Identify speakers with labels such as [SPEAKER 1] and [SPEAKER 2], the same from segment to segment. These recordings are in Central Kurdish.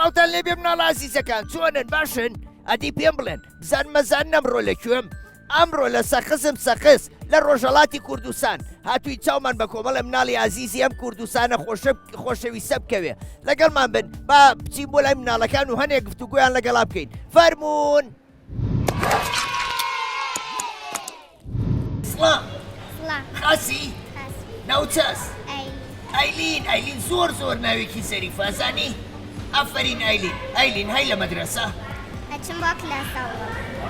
[SPEAKER 1] سڵاوتان لێبێ مناڵە عەزیزەکان چۆنن باشن؟ ئەدی پێم بڵێن بزان مەزان ئەمڕۆ لەکوێم؟ ئەمڕۆ لە سەخزم سەخس لە ڕۆژهەڵاتی کوردستان هاتووی چاومان بە کۆمەڵە مناڵی عەزیزی ئەم کوردستانە خۆشەویستە بکەوێ لەگەڵمان بن با بچین بۆ لای مناڵەکان و هەنێک گفتوگویان لەگەڵا بکەین فەرموون سڵام خاسی ناوچەس ئەیلین زۆر ناوێکی زەریفە زانی ئافرین ئەیلین هەی لە مەدرسە
[SPEAKER 2] ئەچم بۆ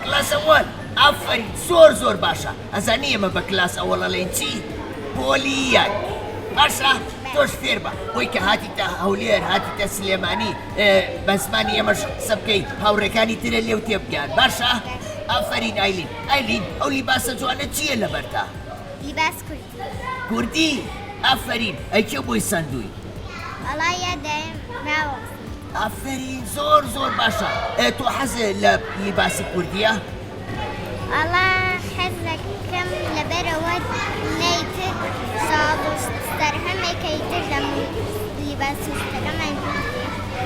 [SPEAKER 1] کلاس ئەوەل ئافرین زۆر باشە ئەزانی ئێمە بە کلاس ئەوەڵە لەین چی پۆلیان باشە تۆش فێر بە بۆی کە هاتیتە هەولێر هاتیتە سلێمانی بە زمانی ئێمەش قسە بکەی هاوڕێکانی ترە لێو تێبگەیان باشە ئافرین ئەیلین ئەو لیباسە جوانە چییە لەبەرتا
[SPEAKER 2] لیباس
[SPEAKER 1] کوردی ئافرین ئەیکێ بۆی سندووی
[SPEAKER 2] وەڵای یاددایم ماوە
[SPEAKER 1] ئافرین زۆر باشە تۆ حەزە لە لیباسی کوردیە
[SPEAKER 2] ئەڵا حەز دەکەم لەبەرەوە نەیتر ساڵ و سەرهەمێکەیتر لە لیباسیستەکەمان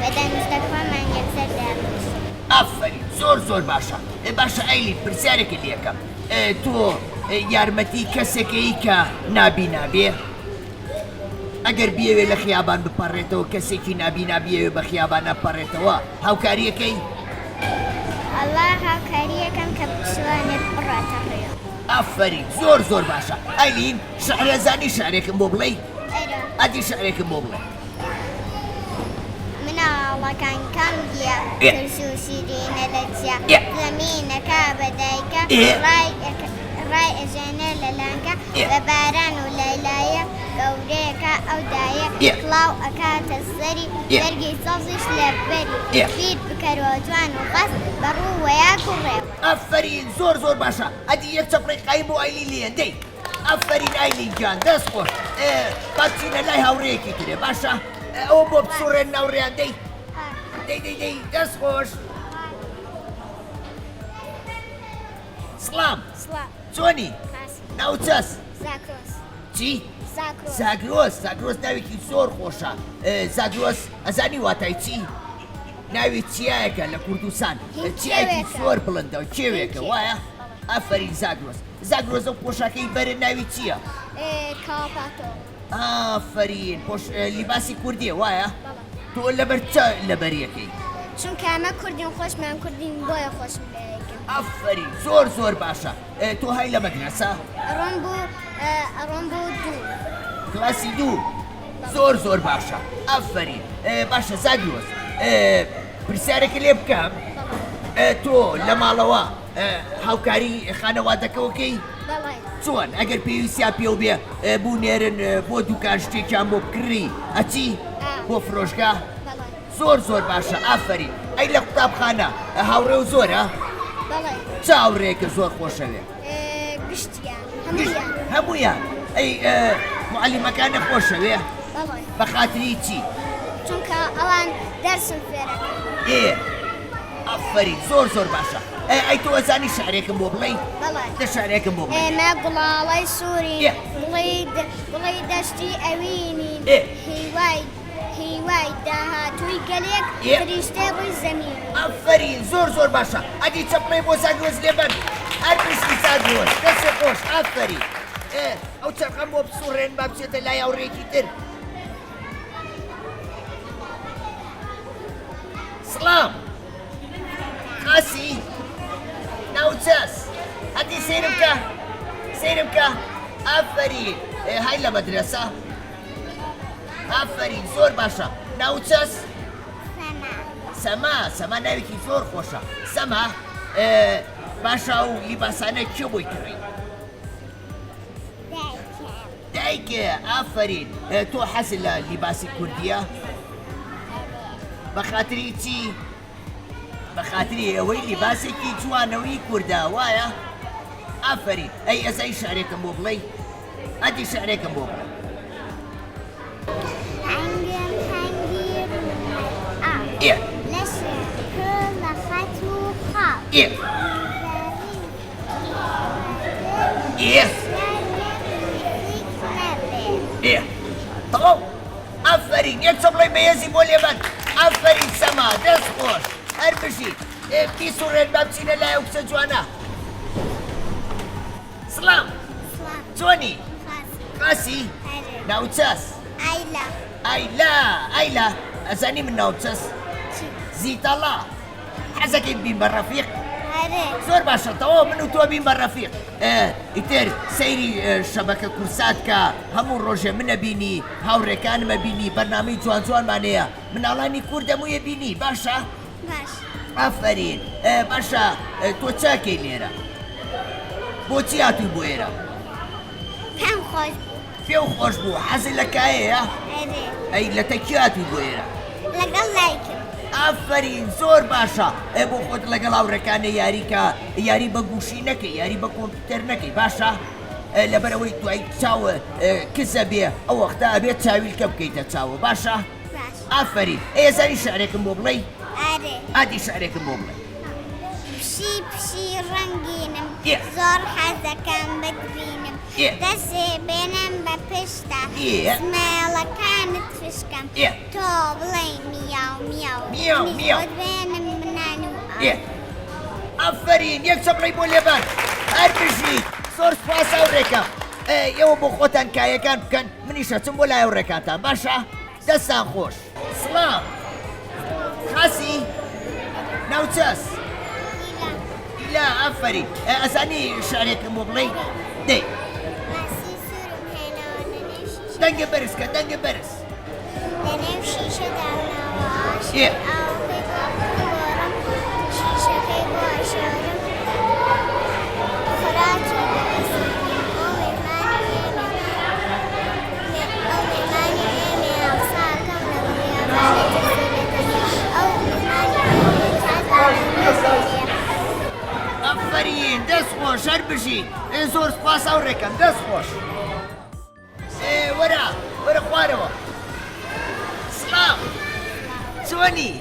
[SPEAKER 2] بەدەنوستەکەمان یەکسەر دابێت
[SPEAKER 1] ئافرین زۆر باشە باشە ئەیلین پرسیارێکی لێکەم تۆ یارمەتی کەسێکەی کە نابێ ئەگەر بیەوێ لە خیابان بپەڕێتەوە کەسێکی نابیێوێ بە خیابان نەپەڕێتەوە هاوکاریەکەی
[SPEAKER 2] ئەڵا هاوکاریەکەم کە بشوانێت بڕاتە ڕێ
[SPEAKER 1] ئافرین زۆر باشە ئەیلین شعرەزانی شعرێکم بۆ بڵێ ئەدی شعرێکم بۆ بڵێ
[SPEAKER 2] مناڵەکان کەم دیە ترس و شیرینە لە جیا زەمینەکە بەدایکە ڕای ئەژێنێ لە لانکە بە باران و لەیلایە گەورەیەکە ئەو دایە کڵاو ئەکاتە سەری دەرگی سەڵزیش لە بەری بیر بکەرەوە جوان و قەس بەڕوو وەیاک و ڕێ
[SPEAKER 1] ئافرین زۆر باشە ئەدی یەک چەپڕێک قایم بۆ ئەیلین لێندەی ئافرین ئەیلین جان دەست خۆش بچینە لای هاوڕێیەکی ترێ باشە ئەوە بۆ بسوڕێن ناوڕێیان دەی دەست خۆش سڵام چۆنی ناوچەس چی؟ زاگرۆس ناوێکی زۆر خۆشە زاگرۆس ئەزانی واتای چی؟ ناوی چیایەکە لە کوردستان چیایەکی زۆر بڵندەوە کێوێکە وایە؟ ئافرین زاگرۆس ئەو پۆشاکەی بەرە ناوی چییە؟
[SPEAKER 2] کاپاتۆ
[SPEAKER 1] ئافرین لیباسی کوردیە وایە؟ تۆ لەبەر چ لەبەریەکەی؟
[SPEAKER 2] چونکە ئەمە کوردین خۆشمان کوردین بۆیە خۆشم لێیەکەم
[SPEAKER 1] ئافرین زۆر باشە تۆ هەی لە مەدرسە؟
[SPEAKER 2] ئەڕۆن بوو
[SPEAKER 1] کلاسی 2 زۆر باشە ئافرین باشە زاگرۆس پرسیارێکی لێ بکەم تۆ لە ماڵەوە هاوکاری خانەوادەکەوەکەی چۆن ئەگەر پێویستیا پێ و بێ بوونێرن بۆ دوکان شتێکیان بۆ بکڕی ئەچی بۆ فرۆشگا زۆر باشە ئافرین ئەی لە قوتابخانە هاوڕێ و زۆرە چ هاوڕێیەکە زۆر خۆشەوێ هەمویان ئەی معەلیمەکانە خۆشەوێ بە خاتری چی
[SPEAKER 2] چونکە ئەوان دەرسم فێرەکە
[SPEAKER 1] ئافرین زۆر باشە ئەی تۆ ئەزانی شعرێکم بۆ بڵێ دە شعرێکم بۆ بڵێ
[SPEAKER 2] ئێمە گوڵاڵەی سووری بڵێ دەشتی ئەوینین هیوای داهاتووی گەلێک فریشتەی ڕووی زەمین
[SPEAKER 1] ئافرین زۆر باشە ئەدی چەپڵێ بۆ زاگرۆس لێبەن هەر پرسی زاگرۆس دەستێ خۆش ئافرین ئەو چەرخەم بۆ بسوڕێن با بچێتە لای هاوڕێیەکی تر سڵام خاسی ناوچەس ئەدی سەیرم کە ئافرین هەی لە مەدرسە ئافرین زۆر باشە ناوچەس سەما ناوێکی زۆر خۆشە سەما باشە و لیباسانە کێ بۆی کڕی دایکە ئافرین تۆ حەزت لە لیباسی کوردیە بە خاتری چی بە خاتری ئەوەی لیباسێکی جوانەوەی کووردە وایە ئافرین ئەی ئەزای شعرێکم بۆ بڵێ ئەدی شعرێکم بۆ بڵێ تەواو ئافرین یەک چەپڵەی بەهێزی بۆ لێبەن ئەفەرین سەما دەست خۆش هەر بژیت بیسوڕێن با بچینە لای ئەو کچە جوانە سڵام چۆنی قاسی ناوچەس ئایلا ئەزانی من ناوچەس زیتەڵا حەزەکەی بین بە ڕەفیق زۆر باشە تەواو من و تۆ بین بە ڕەفیق ئیتر سەیری شەبەکە کورسات کە هەموو ڕۆژێ منە بینی هاوڕێکانمە بینی بەرنامەی جوان جوانمانەیە مناڵانی کوورد هەموویە بینی باشە؟ ئافەرین باشە تۆ چاکەی لێرە بۆچی هاتووی بۆ ئێرە؟ پێم خۆش بوو حەزی لە کایەیە؟ ئەی لە تەکی هاتووی بۆ ئێرە؟
[SPEAKER 2] لەگەڵ لایکم
[SPEAKER 1] ئافەرین زۆر باشە بۆ خۆت لەگەڵ هاوڕێکانە یاریکە یاری بە گوشی نەکەی یاری بە کۆمپیوتەر نەکەی باشە؟ لەبەرەوەی دوای چاوە کزە بێ ئەو وەختە ئەبێت چاویلکە بکەیتە چاوە باشە؟ ئافەرین ئێزاری شعرێکم بۆ بڵێی؟ ئادی شعرێکم بۆ بڵێ
[SPEAKER 2] پشی ڕەنگینم زۆر حەزەکەم بتبینم دەسێ بێنم بە پشتە سمێڵەکانت فشکەم تۆ بڵێ میاو بێنم منان و
[SPEAKER 1] ئافەرین یەک چەپڕی بۆ لێبان هەر بژیت زۆر سوپاس هاوڕێکەم ئێوە بۆ خۆتان کایەکان بکەن منیشە چم بۆ لای هاوڕێکاتان باشە؟ دەستان خۆش سڵام خاسی ناوچەس لا ئافەرین ئەزانی شارێکم بۆ بڵێ دێ دەنگە بەرزکە دەنگە بەرز
[SPEAKER 2] لەنێو شیشەدا ناوەش ئاوەکەی بۆڕم شیشەکەی بۆ ئەشارم خۆراکی بەسیرم ئەو مێمانی ئێمێ ئەوساکەم لە بیابانێتە سێبێتەنی ئەو مێمانی ئێمێ
[SPEAKER 1] ئەفەرین دەست خۆش هەر بژین زۆر سوپاس هاوڕێکەم دەست خۆش وەرە خوارەوە سڵام چۆنی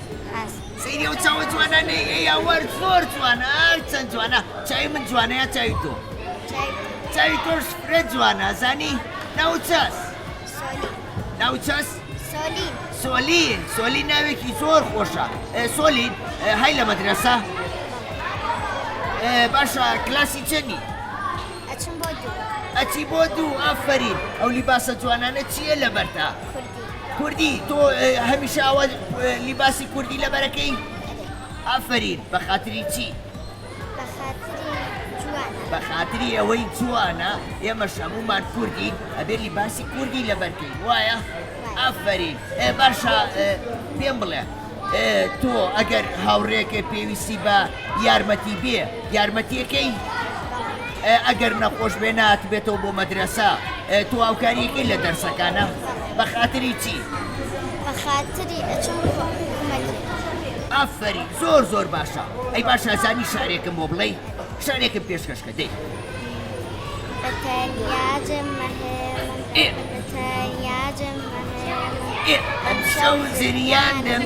[SPEAKER 1] سەیری ئەو چاوە جوانانەی ئەیاوەر زۆر جوانە هەر چەند جوانە چاوی من جوانەیە چاوی تۆ چاوی تۆش فرە جوانە زانی ناوچەس ناوچەس سۆلین ناوێکی زۆر خۆشە سۆلین هەی لە مەدرسە باشە کلاسی چەندی؟ ئەچی بۆ دوو ئافەرین ئەو لیباسە جوانانە چییە لەبەرتا؟ کوردی تۆ هەمیشە ئەوە لیباسی کوردی لەبەرەکەی؟ ئافەرین بە خاتری چی؟ بە خاتری ئەوەی جوانە ئێمەش هەموومان کوردین ئەبێ لیباسی کوردی لەبەرکەی وایە؟ ئافەرین باشە پێم بڵێ تۆ ئەگەر هاوڕێکە پێویستی بە یارمەتی بێ یارمەتیەکەی؟ ئەگەر نەخۆش بێ ناتبێتەوە بۆ مەدرسە تۆ هاوکاریەکەی لە دەرسەکانە بە خاتری چی؟
[SPEAKER 2] بە خاتری ئەچم
[SPEAKER 1] ئافەرین زۆر باشە ئەی باشە زانی شارێکم بۆ بڵێ شارێکم پێشکەشکە دەی
[SPEAKER 2] بەتەنیاجم مەهێڵم
[SPEAKER 1] ئەمشەو زریانم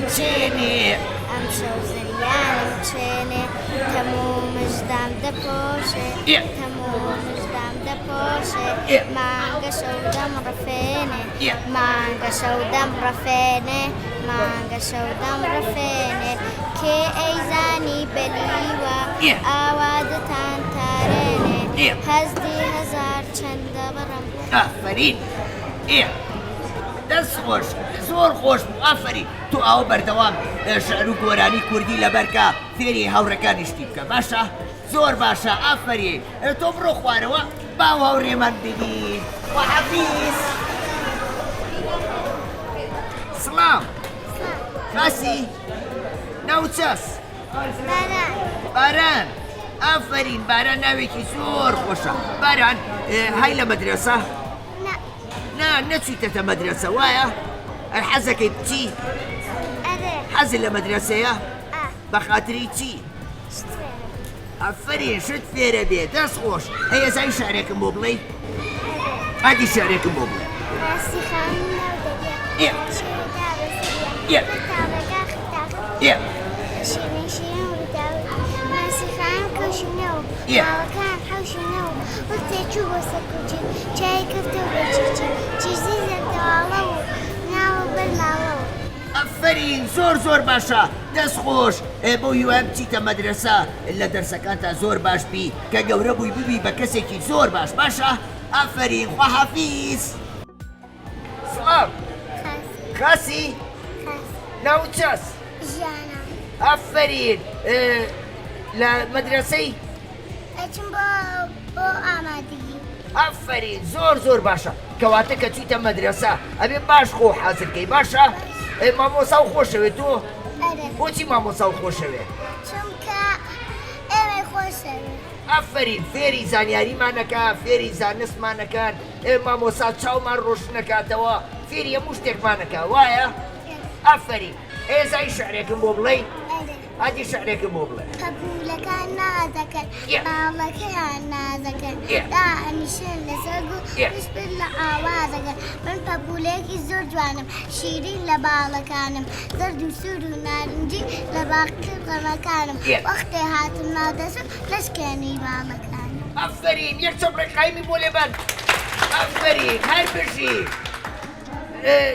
[SPEAKER 1] چێنێ
[SPEAKER 2] هەموو مژدام دەپۆشێ مانگە شەودەم ڕەفێنێ کێ ئەیزانی بەلیوە ئاوادتان تارێنێ هەزدی هەزار چەندە بڕم
[SPEAKER 1] ئافەرین دەست خۆش زۆر خۆش بوو ئافەرین تۆ ئاو بەردەوام شەعر و گۆرانی کوردی لەبەرکە فێری هاوڕەکانیشتی بکە باشە؟ زۆر باشە ئافەرین تۆ بڕۆ خوارەوە باو هاوڕێمان ببین وەحەفیز سڵام خاسی ناوچەس باران ئافەرین باران ناوێکی زۆر خۆشە باران هەی لە مەدرسە؟ نەچیتەتە مەدرسە وایە؟ حەزەکەی بچی؟ حەزی لە مەدرسەیە؟ بە خاتری چی؟ ئەفەرین شت فێرە بێ دەست خۆش هەیە زای شارێکم بۆ بڵێ؟ ئادی شارێکم بۆ بڵێ
[SPEAKER 2] ماوەکان حەوشینەوە وەختێ چوو بۆ سەرکوچی چای کردە بە چیچی چیزی زەردەواڵە و ناوە بەرماوەوە
[SPEAKER 1] ئافرین زۆر باشە دەست خۆش بۆ هیوام بچیتە مەدرسە لە دەرسەکانتە زۆر باش بی کە گەورە بووی ببی بە کەسێکی زۆر باش باشە ئافرین خواحافیز سڵام خاسی ناوچەس
[SPEAKER 2] ژیانە
[SPEAKER 1] ئافرین لە مەدرسەی
[SPEAKER 2] ئەچم بۆ ئامادەگی
[SPEAKER 1] ئافرین زۆر باشە کەواتە کە چیتە مەدرسە ئەبێ باش خۆ حازرکەی باشە مامۆسا و خۆشەوێت تۆ بۆچی مامۆسا و خۆشەوێت
[SPEAKER 2] چونکە ئێمە خۆشەوێت
[SPEAKER 1] ئافرین فێری زانیاریمانەکە فێری زانستمانەکان مامۆسا چاومان ڕۆژ نەکاتەوە فێری هەموو شتێکمانەکە وایە ئافرین ئێزای شعرێکم بۆ بڵێ ئادی شعرێکم بۆ بڵێ
[SPEAKER 2] پەپولەکان نازەکەن باڵەکەیان نازەکەن دائەنیشن لەسەر و پشت لە ئاوازەکەن من پەپولەیەکی زۆر جوانم شیرین لە باڵەکانم زەرد و سوور و نارنجی لە باقەمەکانم وەختێ هاتم نادەسم لەشکێنەی باڵەکانم
[SPEAKER 1] ئافرین یەک چەپڕێک قایمی بۆ لێبەن ئافرین هەر بژی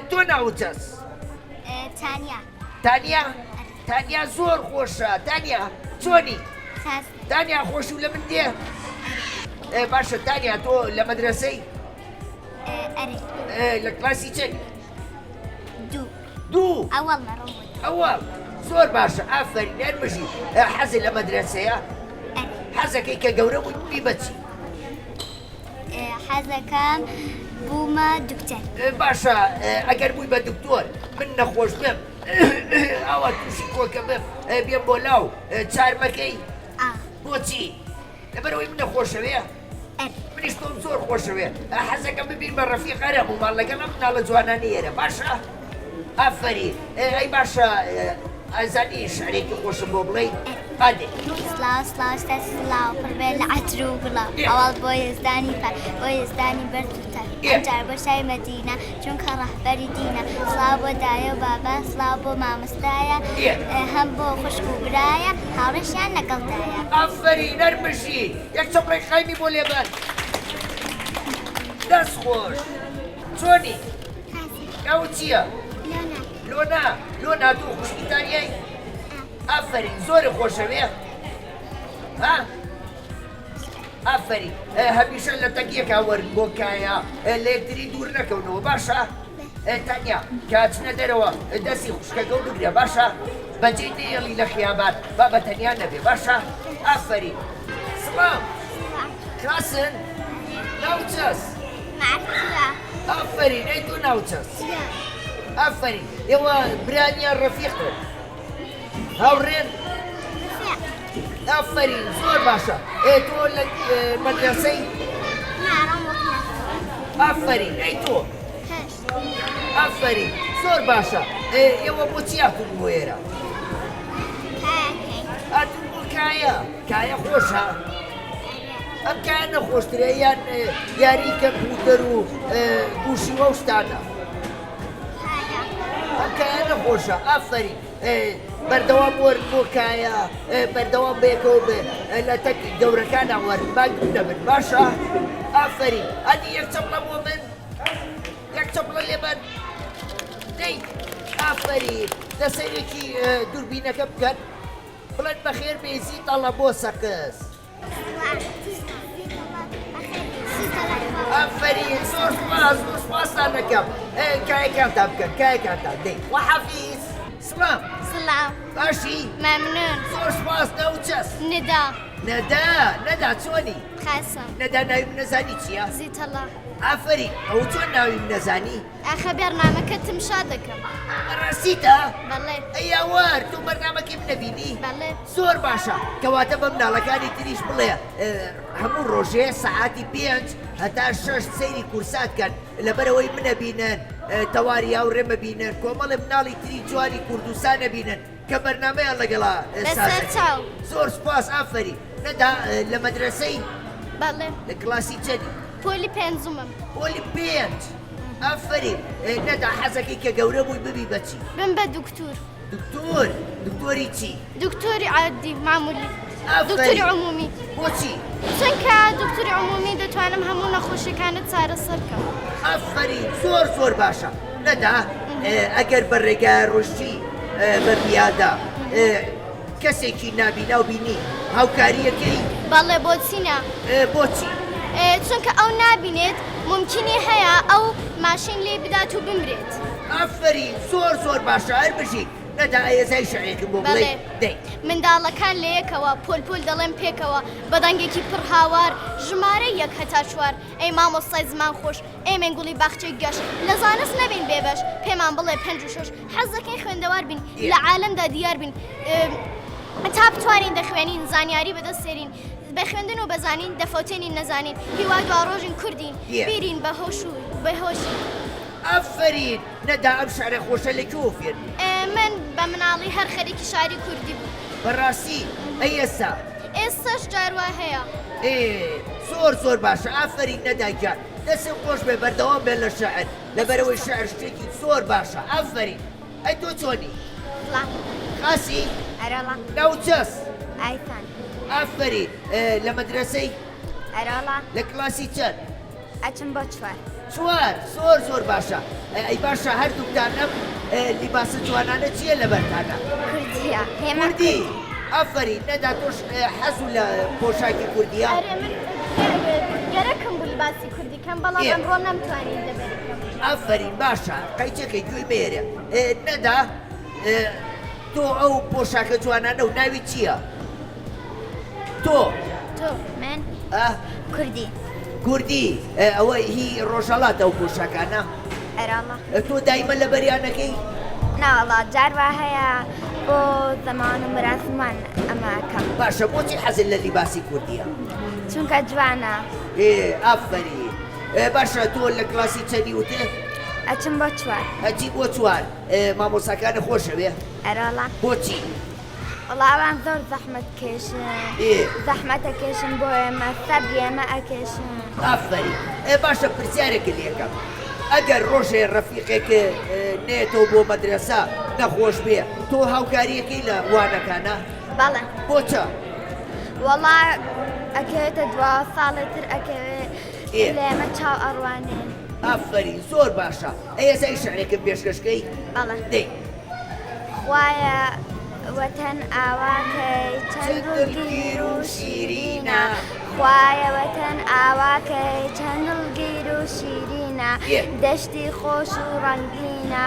[SPEAKER 1] تۆ ناوچەس تانیا زۆر خۆشە تانیا چۆنی تانیا خۆش و لە من دێ باشە تانیا تۆ لە مەدرسەی لە کلاسی چەند دوو ئەوەڵ زۆر باشە ئافرین هەرمژی حەزی لە مەدرسەیە حەزەکەی کە گەورە بووی بی بەچی
[SPEAKER 2] حەزەکەم بوومە دوکتەر
[SPEAKER 1] باشە ئەگەر بووی بە دکتۆر من نەخۆش بم ئەوە تووشی کۆکە بم بێم بۆ لاو چارمەکەی بۆچی لەبەرەوەی من نەخۆشەوێ منیش تۆم زۆر خۆشەوێ حەزەکەم ببین بە ڕەفیقەرە بوومان لەگەڵ ئەم مناڵە جوانانە ئێرە باشە ئافرین ئەی باشە ئازانی شعرێکی خۆشم بۆ بڵێ ئادێ
[SPEAKER 2] سلااو سلااو پڕبێ لە عەتر و گوڵە ئەوڵ بۆ ێزدانی بۆ ێزدانی بەرتوتە ئەمجار بۆ شای مەدینە چونکە ڕەهبەری دینە سلااو بۆ دایە و بابا سلااو بۆ مامۆستایە هەم بۆ خوشک و برایە هاوڕێشیان لەگەڵدایە
[SPEAKER 1] ئافرین نەرمژی یەک چەپڕێک قایمی بۆ لێبەر دەست خۆش چۆنی ئەو چییە لۆنا تۆ خوشکیتانیای ئافرین زۆر خۆشەوێ ئافرین هەمیشە لە تەکیەکە وەرن بۆ کایە لە یەکتری دوور نەکەونەوە باشە تانیا کاتچنە دەرەوە دەستی خوشکەکە و بگرێ باشە بەجێ نێڵی لە خیابات با بە تەنیا نەبێ باشە ئافرین سڵام کلاسن ناوچەس ئافرین ئەی تۆ ناوچەس ئافرین ئێوە برانیان ڕەفیقن هاوڕێن ئافرین زۆر باشە تۆ لە مەدرسەی ئافرین ئەی تۆ ئافرین زۆر باشە ئێوە بۆچی هاتون بۆ ئێرە هاتون بۆ کایە خۆشە ئەم کایە نەخۆشترە یان یاری کەمپیوتەر و گوشیوە و شتانە ئەم کایە نەخۆشە ئافرین بەردەوام وەرن بۆ کایە بەردەوام بێکەوە بێ لە تەکی گەورەکانە وەرن بانگ دەبن باشە ئافرین ئەدی یەک چەپڵە بۆ من یەک چەپڵە لێبەن دەی ئافرین دەسەرێکی دووربینەکە بکەن بڵێن بەخێر بێزی تەڵە بۆ سەقز ئافرین زۆر سپاسان دەکەم کایەکانتان بکەن کایەکانتان دەی وەحەفیز سلام باشی
[SPEAKER 2] مەمنون
[SPEAKER 1] زۆر سپاس ناوچەس نەدا چۆنی نەدا ناوی نەزانی چییە
[SPEAKER 2] زیتەڵا
[SPEAKER 1] ئافرین ئەو چۆن ناوی نەزانی
[SPEAKER 2] ئەخە بەرنامەکە تمشا دەکەم
[SPEAKER 1] ڕاستیتە
[SPEAKER 2] بەڵێ
[SPEAKER 1] ئەیاوار تۆ بەرنامەکەی بنەبینی
[SPEAKER 2] بەڵێ
[SPEAKER 1] زۆر باشە کەواتە بە مناڵەکانی تریش بڵێ هەموو ڕۆژێ سەعاتی 5 هەتا 6 سەیری کورساتکەن لەبەرەوەی منەبینن تەواری هاوڕێمە بینن کۆمەڵی مناڵی تری جوانی کوردستانە بینن کە بەرنامەیان لەگەڵا
[SPEAKER 2] بەسەر
[SPEAKER 1] زۆر سپاس ئافرین نەدا لە مەدرسەی
[SPEAKER 2] بەڵێ
[SPEAKER 1] لە کلاسی چەندی
[SPEAKER 2] پۆلی پێنجمم
[SPEAKER 1] پۆلی 5 ئافرین نەدا حەزەکەی کە گەورە بووی ببی بەچی
[SPEAKER 2] بم بە دکتور
[SPEAKER 1] دکتۆری چی
[SPEAKER 2] دکتۆری عادی معمولی دکتۆری عمومی
[SPEAKER 1] بۆچی
[SPEAKER 2] چونکە دکتۆری عمومی دەتوانم هەموو نەخۆشیەکانت چارەسەر بکەم
[SPEAKER 1] ئافرین زۆر باشە نەدا ئەگەر بە ڕێگای ڕۆژی بەڕیادا کەسێکی نابینا و بینی هاوکاریەکەی
[SPEAKER 2] بەڵێ بۆچینە
[SPEAKER 1] بۆچی؟
[SPEAKER 2] چونکە ئەو نابینێت ممکنی هەیە ئەو ماشین لێ بدات و بمرێت.
[SPEAKER 1] ئەفەرین زۆر باشە هەر بژی نەدا ئێزای شەعێکم بۆ بڵێ دەی
[SPEAKER 2] منداڵەکان لە یەکەوە پۆل دەڵێن پێکەوە بەدەنگێکی پڕ هاوار ژمارە یەک هەتا چوار ئەی مامۆستای زمان خۆش ئێمێن گوڵی باخچەی گەشت لە زانست نەبین بێبەش پێمان بڵێ 5 و 6 حەز دەکەین خوێندەوار بین لە عالەمدا دیار بین تا بتوانین دەخوێنین زانیاری بەدەستێرین بە خوێندن و بەزانین دەفەوتێنین نەزانین هیوا دواڕۆژین کوردین بیرین بەهۆش و بەهۆشی.
[SPEAKER 1] ئەفەرین نەدا ئەم شعرە خۆشە لەکوێ فێر
[SPEAKER 2] من بە مناڵی هەر خەرێکی شاری کوردی بوو.
[SPEAKER 1] بەڕاستی ئەی
[SPEAKER 2] ئێستاش جاروا هەیە.
[SPEAKER 1] زۆر باشە ئافرین نەداگیان دەسم خۆش بێ بەردەوام بێ لە شەعر لەبەرەوەی شەعر شتێکی زۆر باشە ئافرین ئەی تۆ چۆنی؟ خاسی؟
[SPEAKER 2] ئەرەڵا
[SPEAKER 1] ناوچەس؟
[SPEAKER 2] ئایتان
[SPEAKER 1] ئافرین لە مەدرسەی؟
[SPEAKER 2] ئەرەڵا
[SPEAKER 1] لە کلاسی چەند؟
[SPEAKER 2] ئەچم بۆ 4
[SPEAKER 1] زۆر باشە ئەی باشە هەردووکتانم لیباسە جوانانە چییە لە بەرتانە؟
[SPEAKER 2] کوردیە
[SPEAKER 1] کوردی؟ ئافرین نەدا تۆش حەزوو لە پۆشاکی کوردیە؟
[SPEAKER 2] گەرەکم بوو لیباسی کوردی کەم بەڵام ئەمڕۆ نەمتوانین لەبەرەکەم.
[SPEAKER 1] ئافرین باشە قەیچەکەی گوێی بێرە نەدا تۆ ئەو پۆشاکە جوانانە و ناوی چییە؟ تۆ
[SPEAKER 2] من کوردی
[SPEAKER 1] ئەوە هی ڕۆژەڵات ئەو پۆشاکانە؟
[SPEAKER 2] ئەرەڵا
[SPEAKER 1] تۆ دایمە لە بەریانەکەی؟
[SPEAKER 2] ناوەڵا جاروا هەیە بۆ زەمان و مراسمان ئەماکەم.
[SPEAKER 1] باشە بۆچی حەزت لە لیباسی کوردیە؟
[SPEAKER 2] چونکە جوانە.
[SPEAKER 1] ئافرین باشە تۆ لە کلاسی چەندی وتێ؟
[SPEAKER 2] ئەچم بۆ 4
[SPEAKER 1] ئەچی بۆ 4 مامۆساکانە خۆشەوێ؟
[SPEAKER 2] ئەرەڵا
[SPEAKER 1] بۆچی؟
[SPEAKER 2] وڵاوان زۆر زەحمەت کێشن زەحمەتە کێشن بۆ ئێمە سەبری ئێمە ئەکێشن.
[SPEAKER 1] ئافرین باشە پرسیارێکە لێکەم ئەگەر ڕۆژێ ڕەفیقێکە نێتەوە بۆ مەدرسە نەخۆش بێ تۆ هاوکاریەکەی لە وانەکانە؟
[SPEAKER 2] بەڵێ.
[SPEAKER 1] بۆچە؟
[SPEAKER 2] وەڵا ئەکەوێتە 2 ساڵی تر ئەکەوێت لە ئێمە چاو ئەڕوانێن.
[SPEAKER 1] ئافرین زۆر باشە ئێزای شعرێکم پێشکەشکەی؟
[SPEAKER 2] بەڵێ.
[SPEAKER 1] دەی
[SPEAKER 2] خوایە وەتەن ئاواکەی چەند دڵگیر و شیرینە خوایە وەتەن ئاواکەی چەند دڵگیر و شیرینە دەشتی خۆش و ڕەنگینە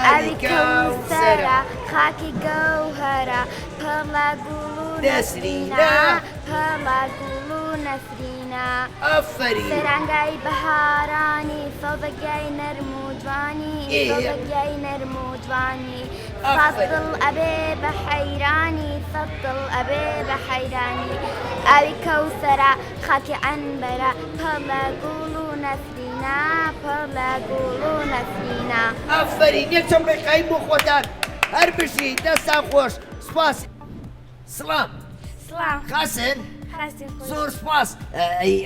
[SPEAKER 2] ئەوی کەوسەرە خاکی گەوهەرە پەڵە گوڵ و نەسرینە پەڵە گوڵ و نەفرینە
[SPEAKER 1] ئافرین
[SPEAKER 2] سەرانگای بەهارانی سەوزەگای نەرم و جوانی سەوزەگای نەرم و جوانی سەدڵ ئەبێ بە حەیرانی سەدڵ ئەبێ بە حەیرانی ئەوی کەوسەرە خاکی ئەنبەرە پەڵە گوڵ و نەفرینە پەڵە گوڵ و نەفرینە.
[SPEAKER 1] ئافرین یەکچەم ڕێقایی بۆ خۆتان هەر بژی دەستان خۆش سپاس. سڵام خاسن زۆر سپاس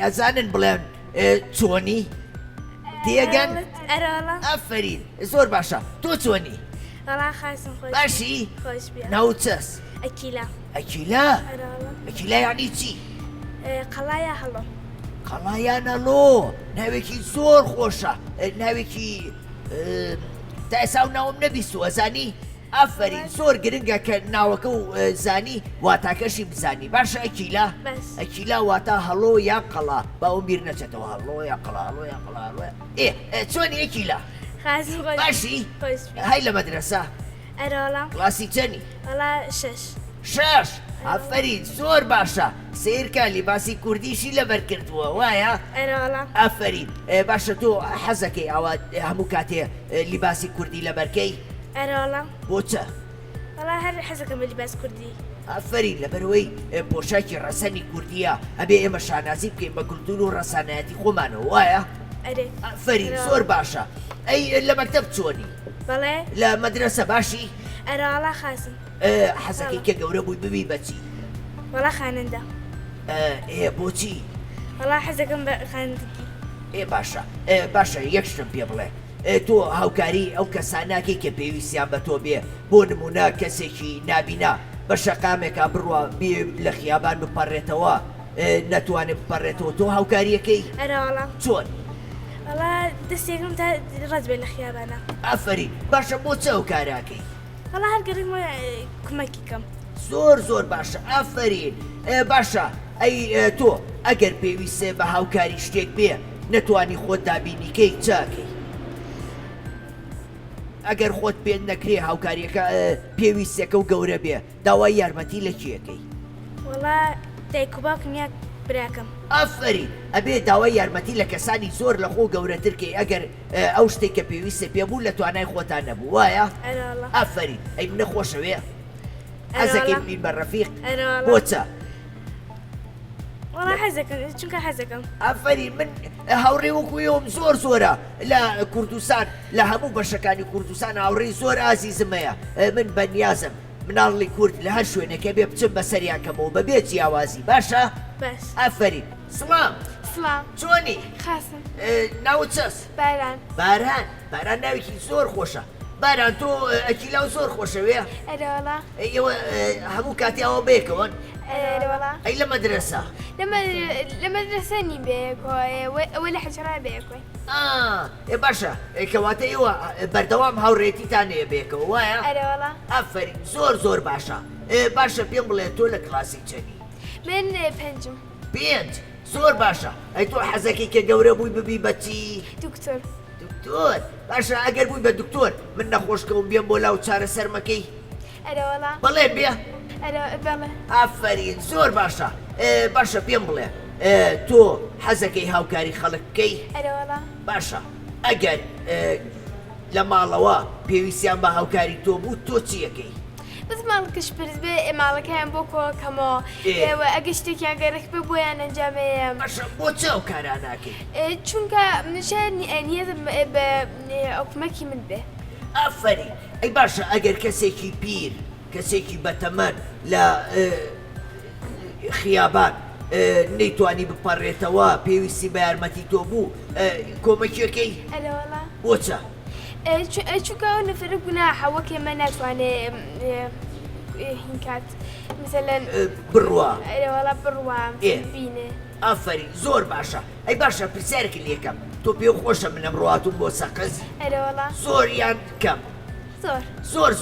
[SPEAKER 1] ئەزانن بڵێن چۆنی تێگەن؟
[SPEAKER 3] ئەرەڵا
[SPEAKER 1] ئافرین زۆر باشە تۆ چۆنی؟
[SPEAKER 3] وەڵا خاسم خۆش
[SPEAKER 1] باشی؟
[SPEAKER 3] خۆش بێ
[SPEAKER 1] ناوچەس؟
[SPEAKER 3] ئەکیلا
[SPEAKER 1] ئەکیلا یعنی چی؟
[SPEAKER 3] قەڵایە هەڵۆ
[SPEAKER 1] قەڵایانەڵۆ ناوێکی زۆر خۆشە ناوێکی تا ئێسا و ناوم نەبیست و ئەزانی؟ ئافرین زۆر گرنگە کە ناوەکە و زانی واتاکەشی بزانی باشە ئەکیلا واتە هەڵۆ یان قەڵا باوە بیر نەچێتەوە هەڵۆ یا قەڵا هەڵۆ یا قەڵا چۆنی ئەکیلا؟ باشی؟ هەی لە مەدرسە؟
[SPEAKER 3] ئەرەڵا
[SPEAKER 1] کلاسی چەندی؟
[SPEAKER 3] وەڵا
[SPEAKER 1] 6 ئافرین زۆر باشە سیرکە لیباسی کوردیشی لەبەر کردووە وایە؟
[SPEAKER 3] ئەرەڵا
[SPEAKER 1] ئافرین باشە تۆ حەزەکەی ئەوە هەموو کاتێ لیباسی کوردی لەبەرکەی؟
[SPEAKER 3] ئەرەڵا
[SPEAKER 1] بۆچە؟
[SPEAKER 3] وەڵا هەر حەزەکەم بە لیباس کوردی.
[SPEAKER 1] ئافرین لەبەرەوەی پۆشاکی ڕەسەنی کوردیە ئەبێ ئێمە شانازی بکەین بە کولتور و ڕەسانەتی خۆمانەوە وایە؟ ئافرین زۆر باشە ئەی لە مەکتەب چۆنی؟
[SPEAKER 3] بەڵێ
[SPEAKER 1] لە مەدرسە باشی؟
[SPEAKER 3] ئەرەڵا خاسم
[SPEAKER 1] حەزەکەی کە گەورە بووی ببی بەچی؟
[SPEAKER 3] وەڵا خانەندە.
[SPEAKER 1] بۆچی؟
[SPEAKER 3] وەڵا حەزەکەم بە خانندگی.
[SPEAKER 1] باشە یەک شتم پێ بڵێ تۆ هاوکاری ئەو کەساناکەی کە پێویستیان بە تۆ بێ بۆ نمونە کەسێکی نابینا بە شەقامێکا بڕوە بێ لە خیابان بپەڕێتەوە نەتوانێت بپەڕێتەوە تۆ هاوکاریەکەی؟
[SPEAKER 3] ئەرەڵا
[SPEAKER 1] چۆن؟
[SPEAKER 3] وەڵا دەستێکم تا ڕەت بێت لە خیابانە.
[SPEAKER 1] ئافرین باشە بۆ چە هاوکاراکەی؟
[SPEAKER 3] والله هەرگەری کومەکی کەم
[SPEAKER 1] زۆر باشە ئافرین باشە ئەی تۆ ئەگەر پێویستە بە هاوکاری شتێک بێ نەتوانی خۆت دابینیکەی چاکەی ئەگەر خۆت پێ نەکرێ هاوکاریەکە پێویستەکە و گەورە بێ داوای یارمەتی لە کێەکەی
[SPEAKER 3] والله دایک و باوکم یاک براکەم
[SPEAKER 1] ئافرین ئەبێ داوای یارمەتی لە کەسانی زۆر لە خۆ گەورەترکەی ئەگەر ئەو شتێک کە پێویستە پێبوو لە توانای خۆتان نەبوو وایە
[SPEAKER 3] ئەرە والله
[SPEAKER 1] ئافرین ئەی منە خۆشەوێ حەزەکەی بین بە ڕەفیق
[SPEAKER 3] ئەرە والله
[SPEAKER 1] بۆچە
[SPEAKER 3] والله حەزەکەم چونکە حەزەکەم
[SPEAKER 1] ئافرین من هاوڕێ وەکوێوم زۆرە لە کوردستان لە هەموو بەشەکانی کوردستان هاوڕێی زۆر ئازیزمەیە من بەنیازم مناڵی کورد لە هەر شوێنەکە بێ بچم بە سەریانکەمەوە بەبێ جیاوازی باشە؟
[SPEAKER 3] بەس
[SPEAKER 1] ئافرین سڵام
[SPEAKER 3] سڵام
[SPEAKER 1] چۆنی؟
[SPEAKER 3] خاسم
[SPEAKER 1] ناوت چەست؟
[SPEAKER 3] باران
[SPEAKER 1] باران ناوێکی زۆر خۆشە باران تۆ ئەکیلاو زۆر خۆشەوێ؟
[SPEAKER 3] ئەرە والله
[SPEAKER 1] ئێوە هەموو کاتیاوە بێکەوەن؟
[SPEAKER 3] ئەرە والله
[SPEAKER 1] ئەی لە مەدرسە؟
[SPEAKER 3] لە مەدرسە نی بەیەکۆی ئەوە لە حەجرا بەیەکۆی
[SPEAKER 1] باشە کەواتە ئێوە بەردەوام هاوڕێتیتان هەیە بێکەوە وایە؟
[SPEAKER 3] ئەرە والله
[SPEAKER 1] ئافرین زۆر باشە باشە پێم بڵێ تۆ لە کلاسی چەندی؟
[SPEAKER 3] من پێنجم
[SPEAKER 1] پێنج زۆر باشە ئەی تۆ حەزەکەی کە گەورە بووی ببی بەچی؟
[SPEAKER 3] دکتۆر
[SPEAKER 1] دکتۆر باشە ئەگەر بووی بە دکتۆر من نەخۆشکەم بێم بۆ لاو چارە سەرمەکەی
[SPEAKER 3] ئەرە والله
[SPEAKER 1] بەڵێ بێ
[SPEAKER 3] ئەرە بەڵێ
[SPEAKER 1] ئافرین زۆر باشە باشە پێم بڵێ تۆ حەزەکەی هاوکاری خەڵک بکەی؟
[SPEAKER 3] ئەرە والله
[SPEAKER 1] باشە ئەگەر لە ماڵەوە پێویستیان بە هاوکاری تۆ بوو تۆ چیەکەی؟
[SPEAKER 3] بس ماڵکەش پرس بێ ماڵەکەیان بۆ کۆکەمەوە ئێوە ئەگە شتێکیان گەرەک بێ بۆیان ئەنجامەیە
[SPEAKER 1] باشە بۆ چ ئەو کاران ناکەی؟
[SPEAKER 3] چونکە منشان نیەتم بە ئەوکمەکی من بێ
[SPEAKER 1] ئافرین ئەی باشە ئەگەر کەسێکی پیر کەسێکی بەتەمەن لە خیابان نەیتوانی بپەڕێتەوە پێویستی بە یارمەتی تۆ بوو کۆمەکیەکەی؟
[SPEAKER 3] ئەرە والله
[SPEAKER 1] بۆچە؟
[SPEAKER 3] چونکە ئەو نەفرە گوناحە وەک ئێمە ناتوانێ هینکات مثلەن
[SPEAKER 1] بڕوا
[SPEAKER 3] ئەرە والله بڕوام بینێ
[SPEAKER 1] ئافرین زۆر باشە ئەی باشە پرسیارێکی لێکەم تۆ پێ خۆشە منە بڕواتون بۆ سەقز؟
[SPEAKER 3] ئەرە والله
[SPEAKER 1] زۆریان کەم
[SPEAKER 3] زۆر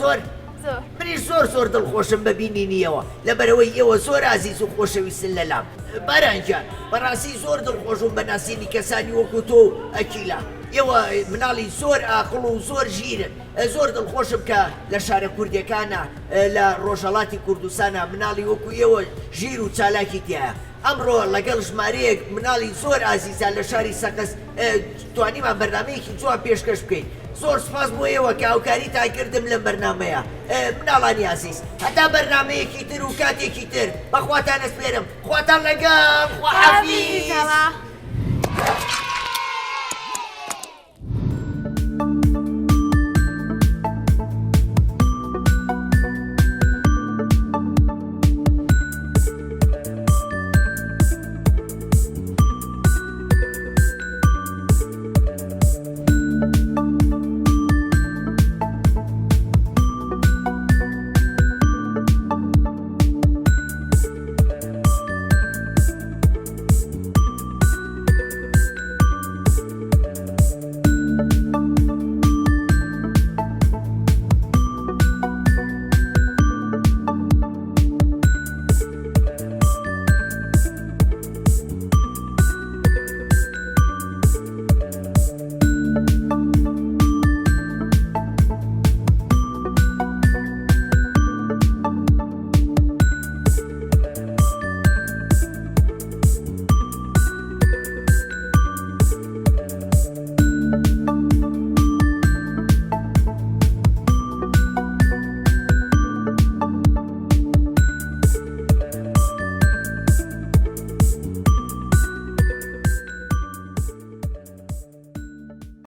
[SPEAKER 1] منیش زۆر دڵخۆشم ببینینیەوە لەبەرەوەی ئێوە زۆر ئازیز و خۆشەویستن لەلام بارانجان بەڕاستی زۆر دڵخۆشم بە ناسینی کەسانی وەکو تۆ ئەکیلا ئێوە مناڵی زۆر ئاقڵ و زۆر ژیرن زۆر دڵخۆشم کە لە شارە کوردەکانە لە ڕۆژهەڵاتی کوردستانە مناڵی وەکو ئێوە ژیر و چالاکی تایە ئەمڕۆ لەگەڵ ژمارەیەک مناڵی زۆر ئازیزان لە شاری سەقز توانیمان بەرنامەیەکی جوان پێشکەش بکەین زۆر سپاس بۆ ئێوە کە هاوکاری تاکردم لەم بەرنامەیە مناڵانی عزیز هەتا بەرنامەیەکی تر و کاتێکی تر بەخواتان ئەسپێرم خواتان لەگەڵ خواحافیز